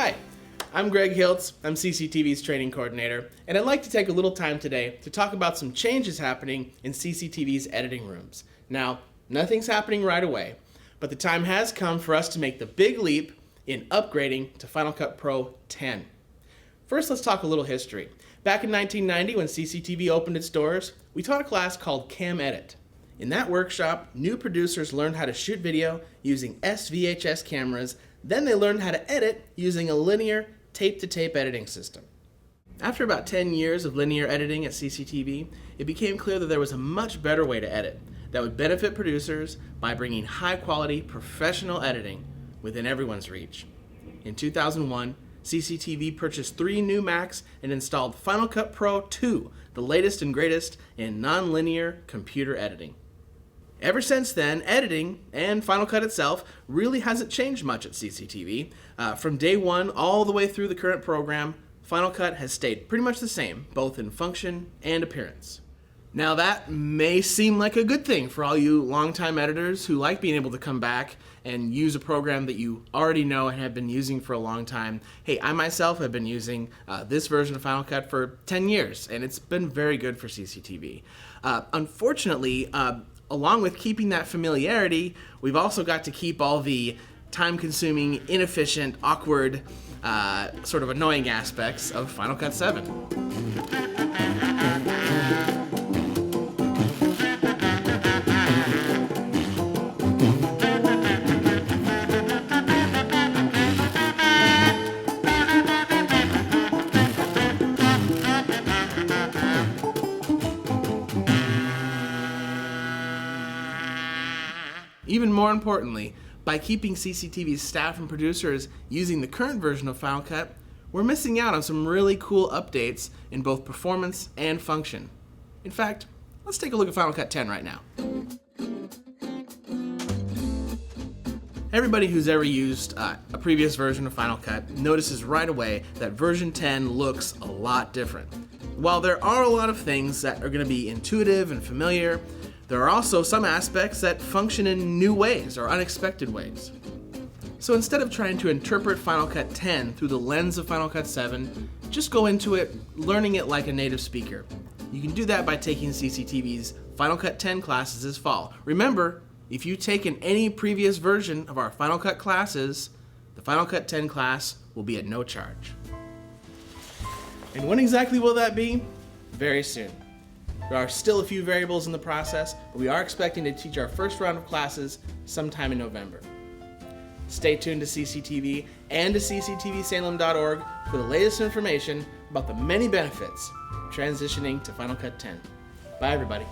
Hi, I'm Greg Hiltz. I'm CCTV's training coordinator, and I'd like to take a little time today to talk about some changes happening in CCTV's editing rooms. Now, nothing's happening right away, but the time has come for us to make the big leap in upgrading to Final Cut Pro 10. First, let's talk a little history. Back in 1990, when CCTV opened its doors, we taught a class called Cam Edit. In that workshop, new producers learned how to shoot video using SVHS cameras. Then they learned how to edit using a linear tape-to-tape editing system. After about 10 years of linear editing at CCTV, it became clear that there was a much better way to edit that would benefit producers by bringing high-quality, professional editing within everyone's reach. In 2001, CCTV purchased 3 new Macs and installed Final Cut Pro 2, the latest and greatest in non-linear computer editing. Ever since then, editing, and Final Cut itself, really hasn't changed much at CCTV. From day one all the way through the current program, Final Cut has stayed pretty much the same, both in function and appearance. Now that may seem like a good thing for all you longtime editors who like being able to come back and use a program that you already know and have been using for a long time. Hey, I myself have been using this version of Final Cut for 10 years, and it's been very good for CCTV. Unfortunately, along with keeping that familiarity, we've also got to keep all the time-consuming, inefficient, awkward, sort of annoying aspects of Final Cut 7. Even more importantly, by keeping CCTV's staff and producers using the current version of Final Cut, we're missing out on some really cool updates in both performance and function. In fact, let's take a look at Final Cut 10 right now. Everybody who's ever used a previous version of Final Cut notices right away that version 10 looks a lot different. While there are a lot of things that are going to be intuitive and familiar, there are also some aspects that function in new ways or unexpected ways. So instead of trying to interpret Final Cut 10 through the lens of Final Cut 7, just go into it learning it like a native speaker. You can do that by taking CCTV's Final Cut 10 classes this fall. Remember, if you've taken any previous version of our Final Cut classes, the Final Cut 10 class will be at no charge. And when exactly will that be? Very soon. There are still a few variables in the process, but we are expecting to teach our first round of classes sometime in November. Stay tuned to CCTV and to cctvsalem.org for the latest information about the many benefits of transitioning to Final Cut 10. Bye, everybody.